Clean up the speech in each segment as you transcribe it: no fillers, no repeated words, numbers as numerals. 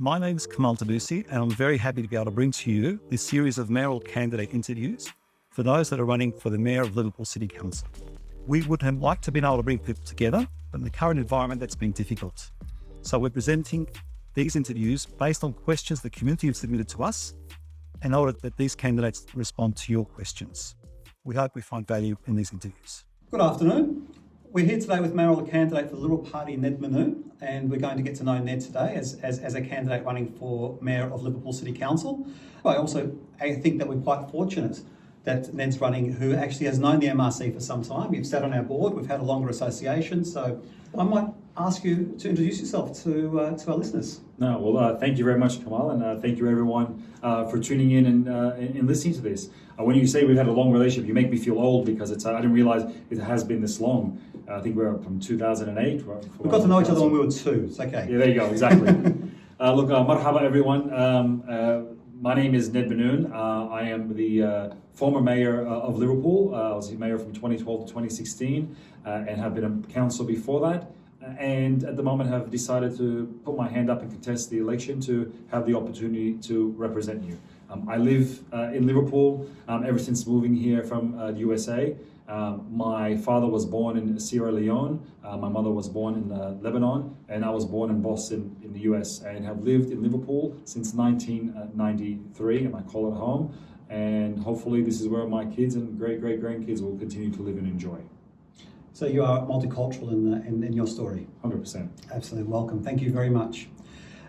My name is Kamalle Dabboussy, and I'm very happy to be able to bring to you this series of mayoral candidate interviews for those that are running for the Mayor of Liverpool City Council. We would have liked to have been able to bring people together, but in the current environment that's been difficult. So we're presenting these interviews based on questions the community have submitted to us in order that these candidates respond to your questions. We hope we find value in these interviews. Good afternoon. We're here today with mayoral candidate for the Liberal Party, Ned Mannoun, and we're going to get to know Ned today as a candidate running for Mayor of Liverpool City Council. I think that we're quite fortunate that Ned's running, who actually has known the MRC for some time. You've sat on our board, we've had a longer association, so I might ask you to introduce yourself to our listeners. Thank you very much, Kamalle, and thank you everyone for tuning in and listening to this. When you say we've had a long relationship, you make me feel old because I didn't realise it has been this long. I think we're from 2008. We got to know each other when we were 2, it's okay. Yeah, there you go, exactly. Marhaba everyone. My name is Ned Mannoun. I am the former mayor of Liverpool. I was the mayor from 2012 to 2016 and have been a councillor before that. And at the moment have decided to put my hand up and contest the election to have the opportunity to represent you. I live in Liverpool ever since moving here from the USA. My father was born in Sierra Leone, my mother was born in Lebanon, and I was born in Boston in the US and have lived in Liverpool since 1993, and I call it home. And hopefully this is where my kids and great-grandkids will continue to live and enjoy. So you are multicultural in your story? 100%. Absolutely, welcome. Thank you very much.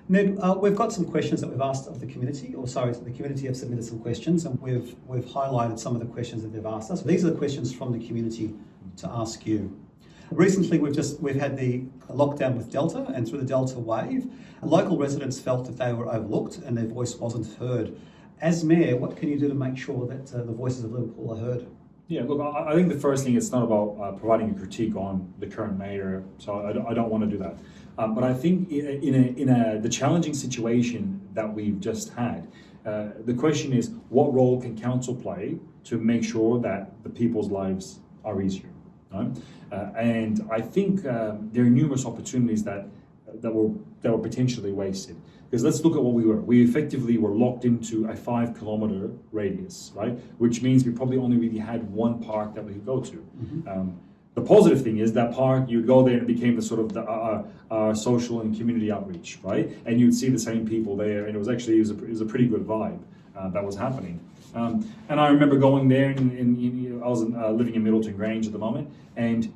Ned, we've got some questions that we've asked of the community, the community have submitted some questions, and we've highlighted some of the questions that they've asked us. These are the questions from the community to ask you. Recently, we've had the lockdown with Delta, and through the Delta wave, local residents felt that they were overlooked and their voice wasn't heard. As Mayor, what can you do to make sure that the voices of Liverpool are heard? Yeah, look, I think the first thing, it's not about providing a critique on the current mayor, so I don't want to do that. But I think the challenging situation that we've just had, the question is, what role can council play to make sure that the people's lives are easier? Right? And I think there are numerous opportunities that were potentially wasted. Because let's look at what we were. We effectively were locked into a 5-kilometre radius, right? Which means we probably only really had one park that we could go to. Mm-hmm. The positive thing is that park, you'd go there and it became the sort of our social and community outreach, right? And you'd see the same people there, and it was a pretty good vibe that was happening. And I remember going there, and I was living in Middleton Grange at the moment, and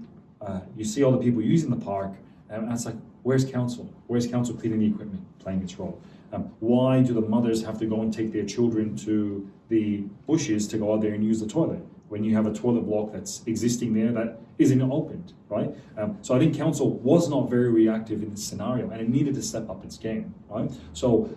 you see all the people using the park, and it's like, where's council? Where's council cleaning the equipment, playing its role? Why do the mothers have to go and take their children to the bushes to go out there and use the toilet when you have a toilet block that's existing there that isn't opened, right? So I think council was not very reactive in this scenario, and it needed to step up its game, right? So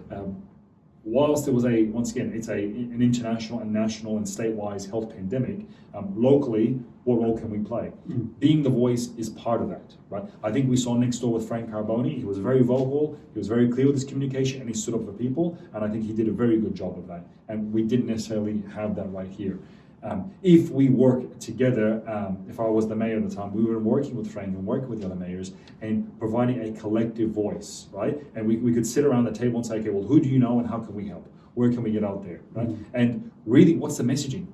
whilst there was once again, it's an international and national and state-wise health pandemic, locally, what role can we play? Being the voice is part of that, right? I think we saw next door with Frank Carboni. He was very vocal, he was very clear with his communication, and he stood up for people, and I think he did a very good job of that. And we didn't necessarily have that right here. If we work together, if I was the mayor at the time, we were working with Frank and working with the other mayors and providing a collective voice, right? And we could sit around the table and say, okay, well, who do you know and how can we help? Where can we get out there, right? Mm-hmm. And really, what's the messaging?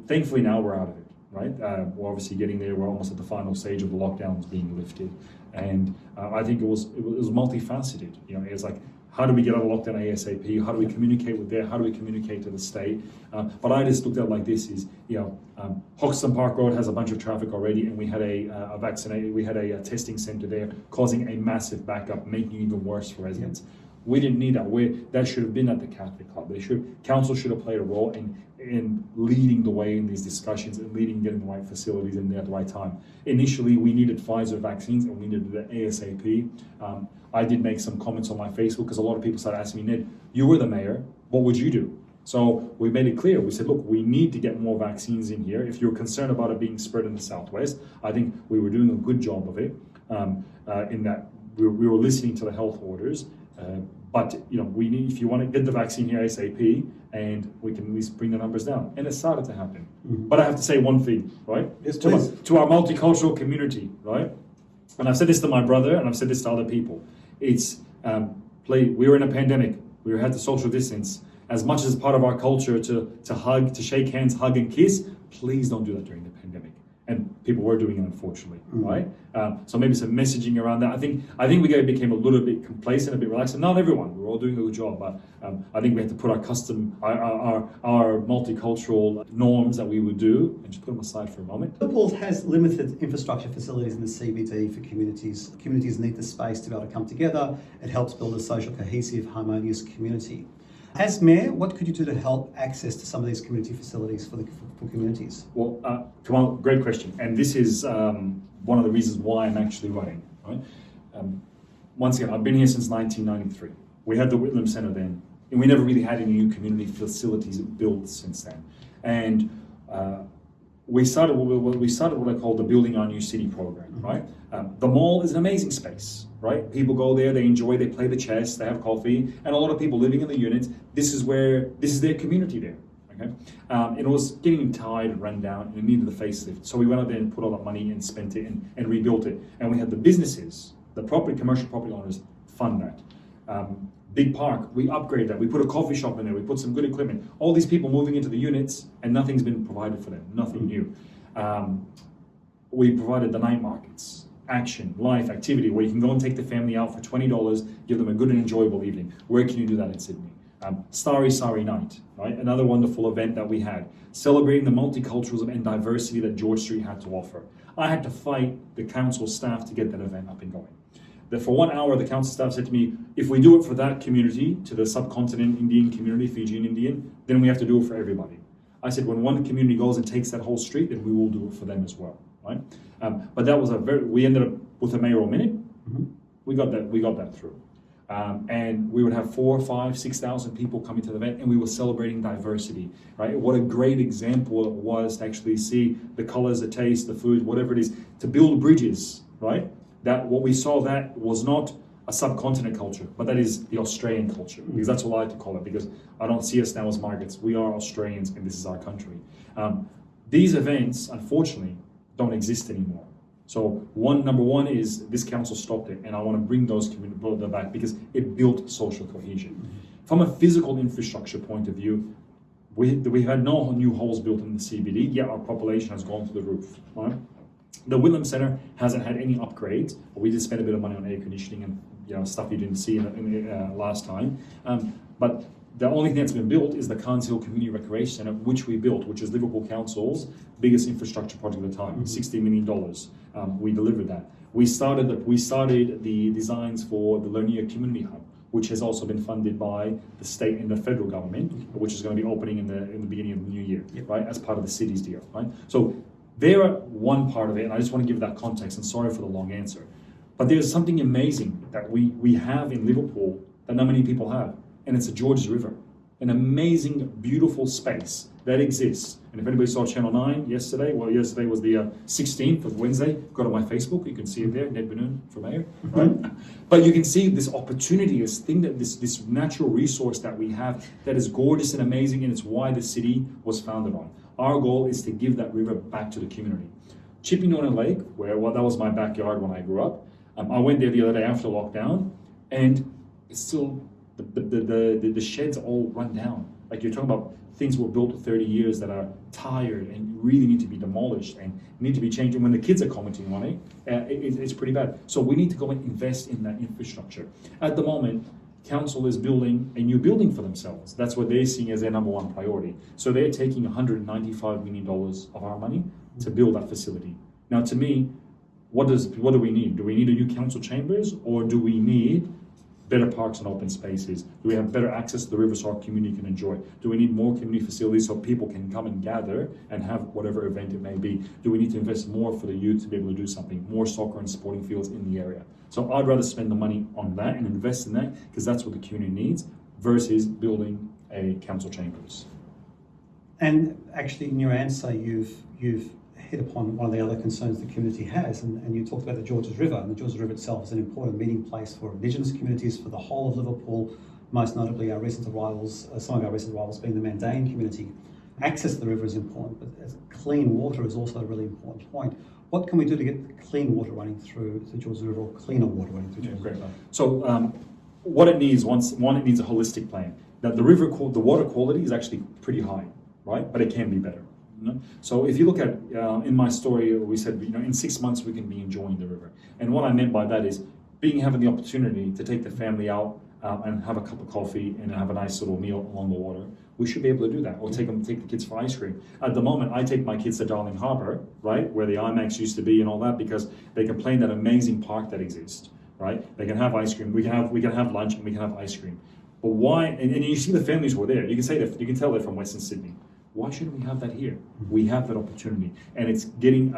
Thankfully, now we're out of it, right? We're obviously getting there. We're almost at the final stage of the lockdowns being lifted. And I think it was multifaceted. You know, it's like, how do we get out of lockdown ASAP? How do we communicate with there? How do we communicate to the state? But I just looked at it like this: Hoxton Park Road has a bunch of traffic already, and we had a testing centre there, causing a massive backup, making it even worse for residents. We didn't need that. That should have been at the Catholic Club. Council should have played a role in leading the way in these discussions and getting the right facilities in there at the right time. Initially, we needed Pfizer vaccines and we needed the ASAP. I did make some comments on my Facebook because a lot of people started asking me, Ned, you were the mayor, what would you do? So we made it clear. We said, look, we need to get more vaccines in here. If you're concerned about it being spread in the Southwest, I think we were doing a good job of it in that we were listening to the health orders. But we need, if you want to get the vaccine here ASAP, and we can at least bring the numbers down. And it started to happen. Mm-hmm. But I have to say one thing, right? Yes, to our multicultural community, right? And I've said this to my brother, and I've said this to other people. It's Please, we were in a pandemic. We had to social distance. As much as part of our culture to hug, to shake hands, hug and kiss, please don't do that during the pandemic. And people were doing it, unfortunately, right? So maybe some messaging around that. I think we became a little bit complacent, a bit relaxed. And not everyone, we're all doing a good job, but I think we had to put our multicultural norms that we would do and just put them aside for a moment. Liverpool has limited infrastructure facilities in the CBD for communities. Communities need the space to be able to come together. It helps build a social, cohesive, harmonious community. As Mayor, what could you do to help access to some of these community facilities for communities? Well, Kamalle, great question. And this is one of the reasons why I'm actually running. Right? Once again, I've been here since 1993. We had the Whitlam Centre then, and we never really had any new community facilities built since then. And we started what I call the Building Our New City program, right? The mall is an amazing space, right? People go there, they enjoy, they play the chess, they have coffee, and a lot of people living in the units, this is their community there, okay? It was getting tired and run down, and it needed a facelift. So we went out there and put all that money and spent it and rebuilt it. And we had the businesses, the commercial property owners fund that. Big park, we upgraded that. We put a coffee shop in there. We put some good equipment. All these people moving into the units, and nothing's been provided for them. Nothing new. We provided the night markets, action, life, activity, where you can go and take the family out for $20, give them a good and enjoyable evening. Where can you do that in Sydney? Starry Night, right? Another wonderful event that we had, celebrating the multiculturalism and diversity that George Street had to offer. I had to fight the council staff to get that event up and going. That for 1 hour, the council staff said to me, if we do it for that community, to the subcontinent Indian community, Fijian Indian, then we have to do it for everybody. I said, when one community goes and takes that whole street, then we will do it for them as well, right? But that was we ended up with a mayoral minute. We got that through. And we would have 4,000, 5,000, 6,000 people coming to the event, and we were celebrating diversity, right? What a great example it was to actually see the colors, the taste, the food, whatever it is, to build bridges, right? That what we saw, that was not a subcontinent culture, but that is the Australian culture, because that's what I like to call it, because I don't see us now as migrants. We are Australians, and this is our country. These events, unfortunately, don't exist anymore. So number one is this council stopped it, and I want to bring those communities back because it built social cohesion. From a physical infrastructure point of view, we had no new halls built in the CBD, yet our population has gone to the roof, right? The Whitlam Centre hasn't had any upgrades, but we did spend a bit of money on air conditioning and stuff you didn't see last time. But the only thing that's been built is the Carnes Hill Community Recreation Centre, which we built, which is Liverpool Council's biggest infrastructure project at the time, $60 million. We delivered that. We started the designs for the Lernia Community Hub, which has also been funded by the state and the federal government, which is going to be opening in the beginning of the new year, right, as part of the city's deal, right? So they're one part of it, and I just want to give that context, and sorry for the long answer. But there's something amazing that we have in Liverpool that not many people have, and it's the Georges River, an amazing, beautiful space that exists. And if anybody saw Channel 9 yesterday, well, yesterday was the 16th of Wednesday, go to my Facebook, you can see it there, Ned Mannoun for Mayor, right? But you can see this opportunity, this natural resource that we have that is gorgeous and amazing, and it's why the city was founded on. Our goal is to give that river back to the community. Chippinona Lake, that was my backyard when I grew up. I went there the other day after lockdown, and it's still, the sheds all run down. Like you're talking about things were built 30 years that are tired and really need to be demolished and need to be changed. And when the kids are commenting on it, it's pretty bad. So we need to go and invest in that infrastructure. At the moment, council is building a new building for themselves. That's what they're seeing as their number one priority. So they're taking $195 million of our money to build that facility. Now, to me, what do we need? Do we need a new council chambers, or do we need better parks and open spaces? Do we have better access to the river so our community can enjoy? Do we need more community facilities so people can come and gather and have whatever event it may be? Do we need to invest more for the youth to be able to do something? More soccer and sporting fields in the area. So I'd rather spend the money on that and invest in that, because that's what the community needs, versus building a council chambers. And actually, in your answer, you've hit upon one of the other concerns the community has, and you talked about the Georges River, and the Georges River itself is an important meeting place for Indigenous communities, for the whole of Liverpool, most notably our recent arrivals, some of our recent arrivals being the Mandain community. Access to the river is important, but clean water is also a really important point. What can we do to get clean water running through the Georges River, or cleaner water running through the Georges River? So what it needs, it needs a holistic plan. That the the water quality is actually pretty high, right? But it can be better. So if you look at, in my story, we said, in 6 months we can be enjoying the river. And what I meant by that is having the opportunity to take the family out and have a cup of coffee and have a nice little meal along the water. We should be able to do that, or take the kids for ice cream. At the moment, I take my kids to Darling Harbour, right, where the IMAX used to be and all that, because they can play in that amazing park that exists, right? They can have ice cream. We can have lunch and we can have ice cream. But why? And you see the families who are there. You can tell they're from Western Sydney. Why shouldn't we have that here? We have that opportunity, and it's getting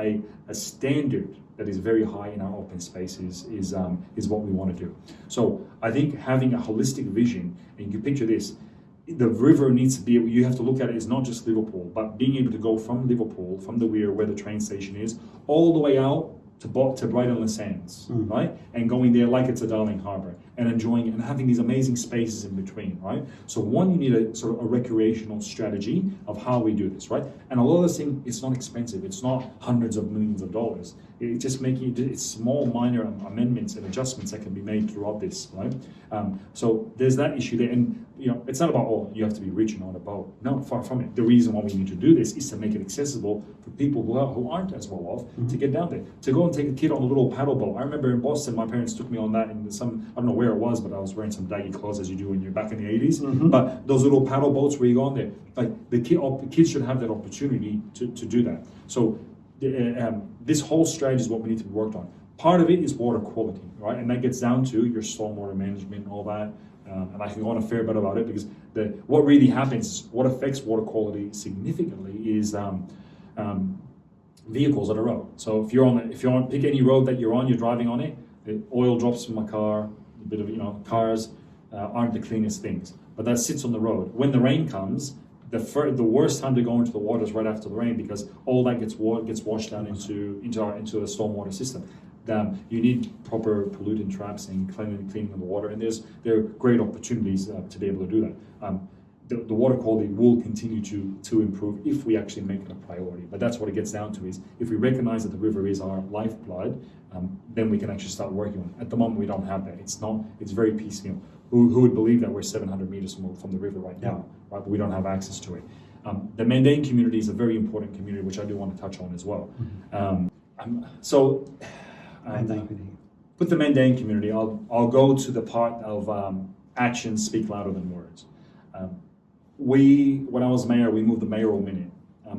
a standard that is very high in our open spaces is what we want to do. So I think having a holistic vision, and you can picture this, the river needs to be, you have to look at it as not just Liverpool, but being able to go from Liverpool, from the weir where the train station is, all the way out to Brighton Sands, right? And going there like it's a Darling Harbour and enjoying it and having these amazing spaces in between, right? So one, you need a sort of a recreational strategy of how we do this, right? And a lot of this thing, it's not expensive. It's not hundreds of millions of dollars. It's just it's small, minor amendments and adjustments that can be made throughout this, right? So there's that issue there. And, it's not about, oh, you have to be rich and on a boat. No, far from it. The reason why we need to do this is to make it accessible for people who aren't as well off to get down there. To go and take a kid on a little paddle boat. I remember in Boston, my parents took me on that in I don't know where it was, but I was wearing some daggy clothes as you do when you're back in the 80s. But those little paddle boats where you go on there, like the kids should have that opportunity to do that. So this whole strategy is what we need to be worked on. Part of it is water quality, right? And that gets down to your stormwater management and all that. And I can go on a fair bit about it, because what really happens, what affects water quality significantly is vehicles on a road. So if you're on pick any road that you're driving on it, the oil drops from a car, a bit of cars aren't the cleanest things, but that sits on the road. When the rain comes, the worst time to go into the water is right after the rain, because all that gets washed down into a stormwater system. You need proper pollutant traps and cleaning of the water, and there are great opportunities to be able to do that. The water quality will continue to improve if we actually make it a priority. But that's what it gets down to, is if we recognize that the river is our lifeblood, then we can actually start working on it. At the moment, we don't have that. It's very piecemeal. Who would believe that we're 700 meters from the river right now, right? But we don't have access to it. The Mannoun community is a very important community, which I do want to touch on as well. With the Mannoun community, I'll go to the part of actions speak louder than words. When I was mayor, we moved the Mayoral minute,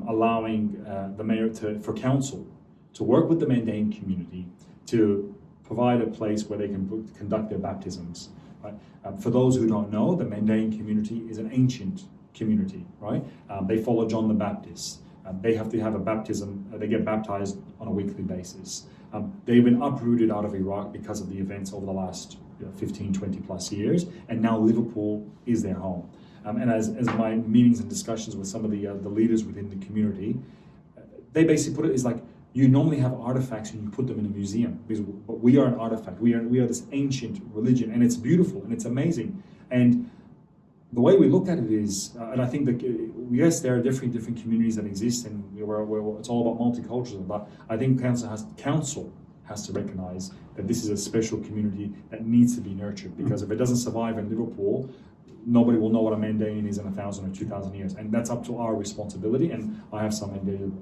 allowing the mayor for council to work with the Mannoun community to provide a place where they can conduct their baptisms. Right? For those who don't know, the Mannoun community is an ancient community, right? They follow John the Baptist. They have to have a baptism. They get baptized on a weekly basis. They've been uprooted out of Iraq because of the events over the last 15, 20 plus years, and now Liverpool is their home. And as my meetings and discussions with some of the leaders within the community, they basically put it as like, you normally have artifacts and you put them in a museum, but we are an artifact. We are this ancient religion, and it's beautiful and it's amazing. And the way we look at it is, and I think that yes, there are different communities that exist, and it's all about multiculturalism. But I think council has to recognise that this is a special community that needs to be nurtured. Because if it doesn't survive in Liverpool, nobody will know what a Mandain is in 1,000 or 2,000 years, and that's up to our responsibility. And I have some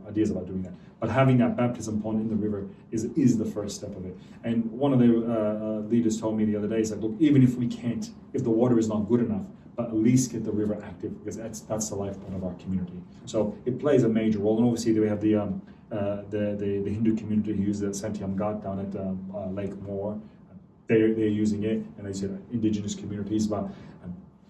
ideas about doing that. But having that baptism pond in the river is the first step of it. And one of the leaders told me the other day, is like, look, even if the water is not good enough, but at least get the river active, because that's the lifeblood of our community. So it plays a major role. And obviously we have the Hindu community who use the Santiam Ghat down at Lake Moore. They're using it, and they said indigenous communities. But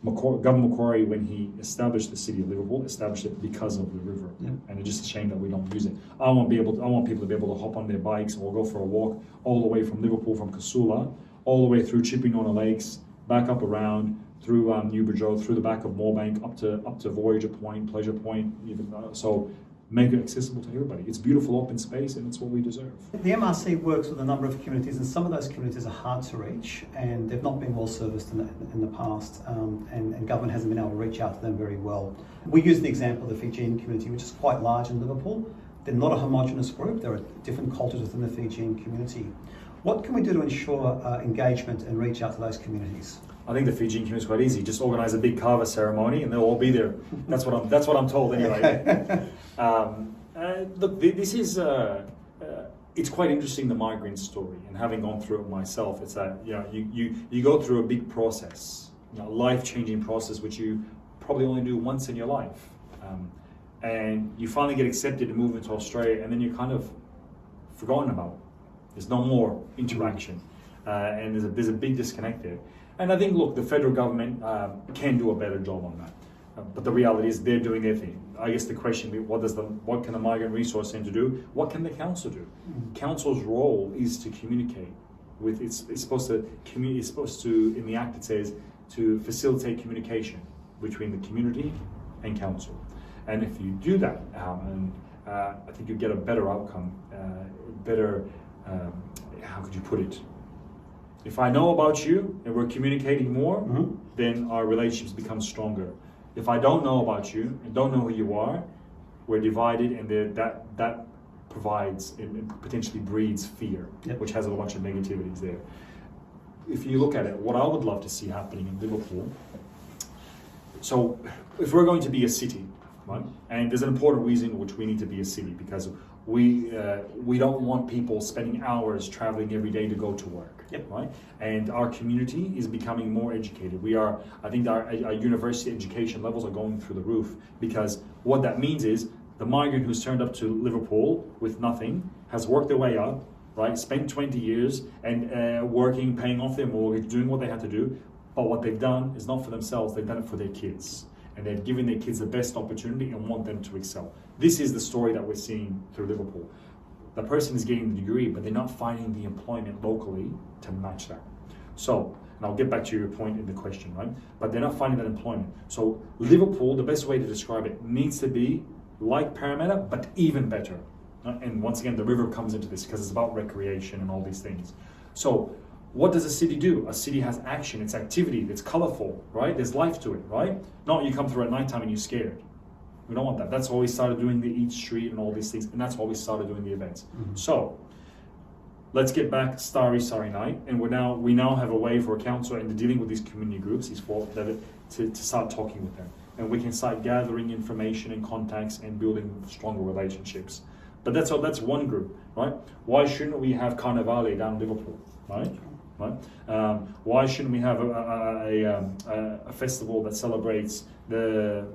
Governor Macquarie, when he established the city of Liverpool, established it because of the river. Yeah. And it's just a shame that we don't use it. I want people to be able to hop on their bikes or go for a walk all the way from Liverpool, from Casula, all the way through Chippinona Lakes, back up around, through Newbridge, through the back of Moorebank, up to Voyager Point, Pleasure Point, even so make it accessible to everybody. It's beautiful open space, and it's what we deserve. The MRC works with a number of communities, and some of those communities are hard to reach, and they've not been well serviced in the past, and government hasn't been able to reach out to them very well. We use the example of the Fijian community, which is quite large in Liverpool. They're not a homogenous group. There are different cultures within the Fijian community. What can we do to ensure engagement and reach out to those communities? I think the Fijian community is quite easy. Just organise a big kava ceremony, and they'll all be there. That's what I'm told anyway. Look, this is it's quite interesting, the migrant story, and having gone through it myself, it's that you go through a big process, life-changing process, which you probably only do once in your life, and you finally get accepted to move into Australia, and then you're kind of forgotten about. There's no more interaction, and there's a big disconnect there. And I think, look, the federal government can do a better job on that. But the reality is they're doing their thing. I guess the question is, what can the Migrant Resource Centre do? What can the council do? Council's role is to communicate with. It's supposed to. In the act it says to facilitate communication between the community and council. And if you do that, I think you get a better outcome. How could you put it? If I know about you and we're communicating more, then our relationships become stronger. If I don't know about you and don't know who you are, we're divided, and that provides and potentially breeds fear, which has a bunch of negativities there. If you look at it, what I would love to see happening in Liverpool, so if we're going to be a city, right, and there's an important reason which we need to be a city, because we don't want people spending hours traveling every day to go to work, right? And our community is becoming more educated. I think our university education levels are going through the roof, because what that means is the migrant who's turned up to Liverpool with nothing has worked their way up, right? Spent 20 years and working, paying off their mortgage, doing what they had to do. But what they've done is not for themselves, they've done it for their kids. And they've given their kids the best opportunity and want them to excel. This is the story that we're seeing through Liverpool. The person is getting the degree, but they're not finding the employment locally to match that. So, and I'll get back to your point in the question, right? But they're not finding that employment. So Liverpool, the best way to describe it, needs to be like Parramatta, but even better. And once again, the river comes into this because it's about recreation and all these things. So what does a city do? A city has action, it's activity, it's colorful, right? There's life to it, right? Not you come through at nighttime and you're scared. We don't want that. That's why we started doing the Eat Street and all these things, and that's why we started doing the events. So let's get back Starry Night, and we now have a way for a council and dealing with these community groups, to start talking with them, and we can start gathering information and contacts and building stronger relationships. But that's one group, right? Why shouldn't we have Carnivale down in Liverpool, right? Why shouldn't we have a festival that celebrates the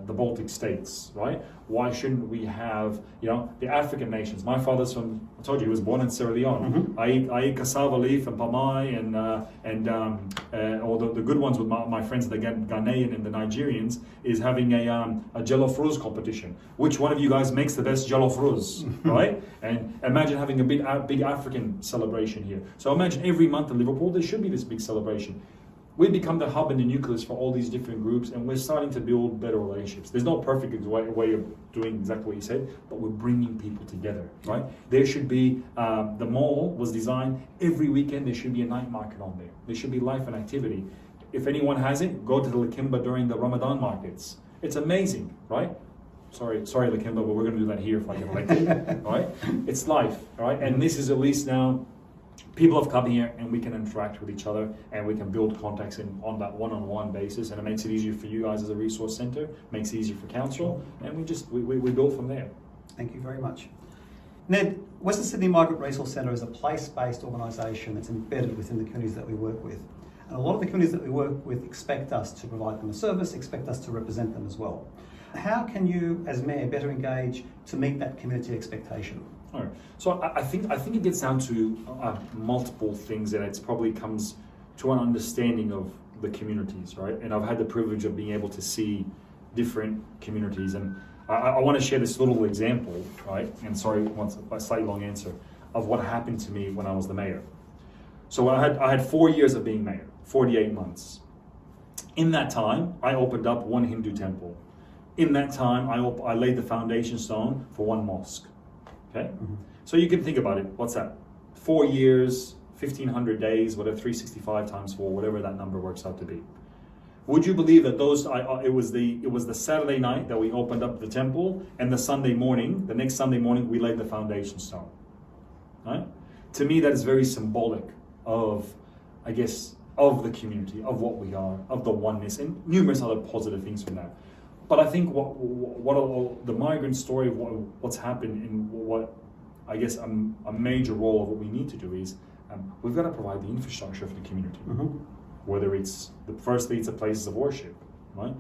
Baltic states, right? Why shouldn't we have the African nations? My father's from, I told you, he was born in Sierra Leone. I eat cassava leaf and pamai and all the good ones with my friends, the Ghanaian and the Nigerians, is having a jello fruit competition. Which one of you guys makes the best jello fruit, right? And imagine having a big African celebration here. So imagine every month in Liverpool there should be this big celebration. We become the hub and the nucleus for all these different groups, and we're starting to build better relationships. There's no perfect way of doing exactly what you said, but we're bringing people together, right? There should be, the mall was designed, every weekend there should be a night market on there. There should be life and activity. If anyone hasn't, go to the Lakimba during the Ramadan markets. It's amazing, right? Sorry Lakimba, but we're going to do that here if I get elected, right? It's life, right? And this is at least now, people have come here and we can interact with each other and we can build contacts on that one-on-one basis, and it makes it easier for you guys as a resource centre, makes it easier for council, and we build from there. Thank you very much. Ned, Western Sydney Migrant Resource Centre is a place-based organisation that's embedded within the communities that we work with. And a lot of the communities that we work with expect us to provide them a service, expect us to represent them as well. How can you, as Mayor, better engage to meet that community expectation? All right. So I think it gets down to multiple things, and it probably comes to an understanding of the communities, right? And I've had the privilege of being able to see different communities, and I want to share this little example, right? And sorry, once a slightly long answer of what happened to me when I was the mayor. So I had 4 years of being mayor, 48 months. In that time, I opened up one Hindu temple. In that time, I laid the foundation stone for one mosque. Okay, so you can think about it. What's that? 4 years, 1,500 days, whatever, 365 times 4, whatever that number works out to be. Would you believe that it was the Saturday night that we opened up the temple, and the next Sunday morning, we laid the foundation stone. Right? To me, that is very symbolic of, I guess, of the community, of what we are, of the oneness, and numerous other positive things from that. But I think what the migrant story of what's happened, and what I guess a major role of what we need to do is we've got to provide the infrastructure for the community. Mm-hmm. Whether it's firstly it's the places of worship, right?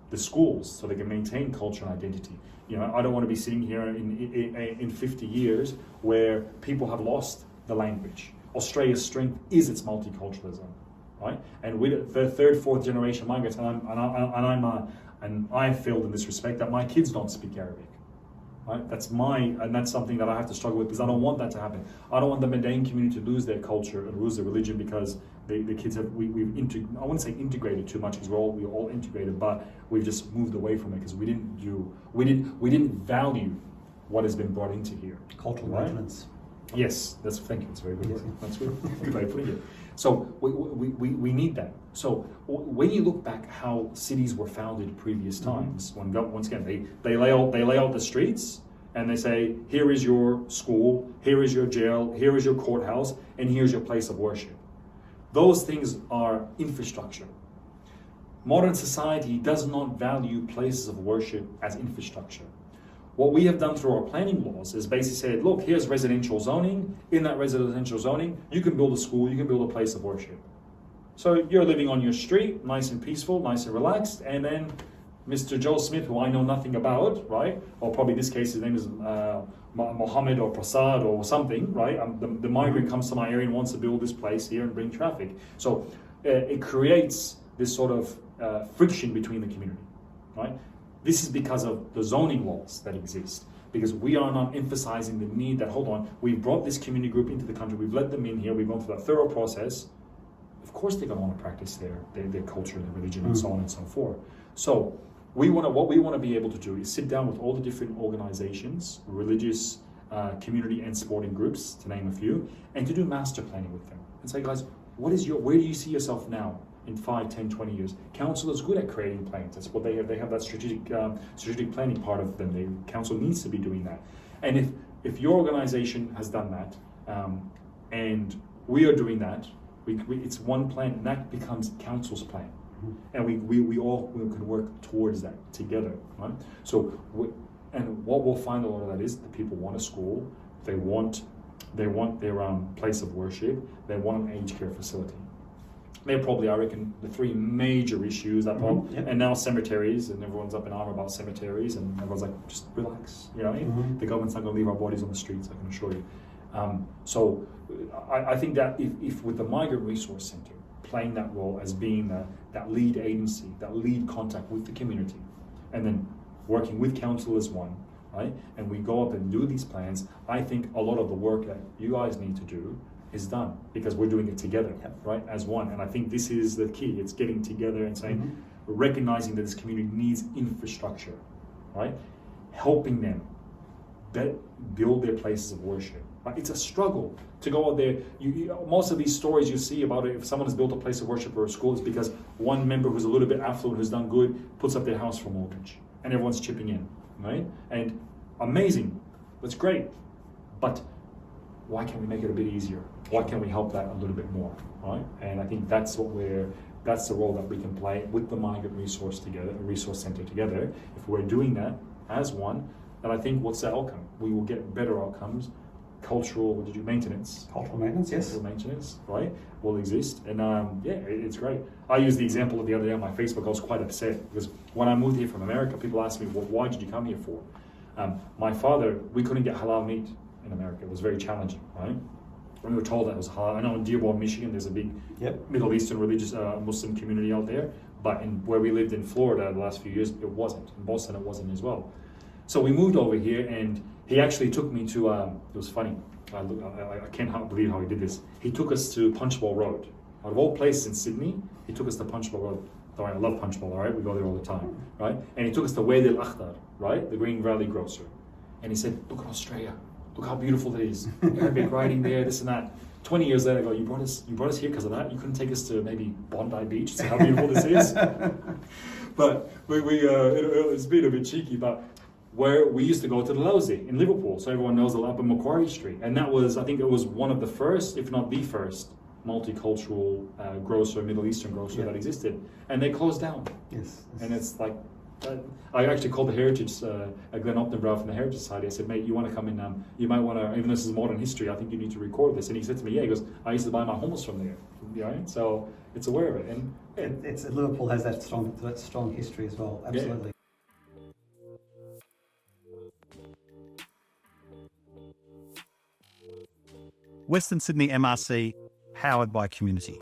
The schools, so they can maintain culture and identity. You know, I don't want to be sitting here in 50 years where people have lost the language. Australia's strength is its multiculturalism, right? And we're the third, fourth generation migrants, and I feel in this respect that my kids don't speak Arabic. Right? That's something that I have to struggle with, because I don't want that to happen. I don't want the Mannoun community to lose their culture and lose their religion because the kids have I wouldn't say integrated too much, because we're all integrated, but we've just moved away from it because we didn't value what has been brought into here. Cultural maintenance. Yes, thank you. That's a very good word. That's good way of putting it. So we need that. So when you look back how cities were founded previous times, when once again they lay out the streets and they say, here is your school, here is your jail, here is your courthouse, and here's your place of worship. Those things are infrastructure. Modern society does not value places of worship as infrastructure. What we have done through our planning laws is basically said, look, here's residential zoning. In that residential zoning, you can build a school, you can build a place of worship. So you're living on your street, nice and peaceful, nice and relaxed, and then Mr. Joe Smith, who I know nothing about, right? Or probably in this case, his name is Mohammed or Prasad or something, right? The migrant comes to my area and wants to build this place here and bring traffic. So it creates this sort of friction between the community, right? This is because of the zoning laws that exist, because we are not emphasizing the need that, hold on, we've brought this community group into the country, we've let them in here, we've gone through that thorough process. Of course they're going to want to practice their culture, their religion, and so on and so forth. So what we want to be able to do is sit down with all the different organizations, religious, community and sporting groups, to name a few, and to do master planning with them. And say, guys, where do you see yourself now? In 5, 10, 20 years. Council is good at creating plans. That's what they have. They have that strategic planning part of them. The council needs to be doing that. And if your organization has done that, and we are doing that, it's one plan, and that becomes council's plan. Mm-hmm. And we all can work towards that together, right? So, and what we'll find a lot of that is that people want a school, they want their place of worship, they want an aged care facility. They're probably, I reckon, the three major issues that and now cemeteries, and everyone's up in armor about cemeteries, and everyone's like, just relax, you know what I mean? Mm-hmm. The government's not going to leave our bodies on the streets, I can assure you. So I think that if with the Migrant Resource Centre playing that role as being that lead agency, that lead contact with the community, and then working with council as one, right? And we go up and do these plans, I think a lot of the work that you guys need to do is done, because we're doing it together, right, as one. And I think this is the key. It's getting together and saying, recognizing that this community needs infrastructure, right? Helping them build their places of worship. Right? It's a struggle to go out there. Most of these stories you see about it, if someone has built a place of worship or a school, it's because one member who's a little bit affluent, who's done good, puts up their house for mortgage, and everyone's chipping in, right? And amazing, that's great, but why can't we make it a bit easier? Why can't we help that a little bit more, right? And I think that's the role that we can play with the Migrant Resource Centre together. If we're doing that as one, then I think what's the outcome? We will get better outcomes. Cultural maintenance. Cultural maintenance, yes. Cultural maintenance, right, will exist. And it's great. I used the example of the other day on my Facebook. I was quite upset because when I moved here from America, people asked me, well, why did you come here for? My father, we couldn't get halal meat in America. It was very challenging, right? When we were told that it was halal. I know in Dearborn, Michigan, there's a big Middle Eastern religious Muslim community out there, but where we lived in Florida the last few years, it wasn't. In Boston, it wasn't as well. So we moved over here, and he actually took me to, it was funny, I can't believe how he did this. He took us to Punchbowl Road. Out of all places in Sydney, he took us to Punchbowl Road. All right, I love Punchbowl, all right? We go there all the time, right? And he took us to Wadi Al Akhdar, right? The Green Valley Grocer. And he said, look at Australia. look how beautiful it is. Arabic writing there, this and that. 20 years later, I go, you brought us here because of that? You couldn't take us to maybe Bondi Beach, see how beautiful this is? But it's been a bit cheeky, but where we used to go to the Lowsy in Liverpool, so everyone knows the up in Macquarie Street. And that was, I think it was one of the first, if not the first, multicultural grocer, Middle Eastern grocer that existed. And they closed down. Yes. And it's like, I actually called the Heritage, Glenn Optenbrow from the Heritage Society. I said, mate, you want to come in, you might want to, even though this is modern history, I think you need to record this. And he said to me, yeah, he goes, I used to buy my hummus from there. Right? So it's aware of it. And Liverpool has that strong history as well, absolutely. Western Sydney MRC, powered by community.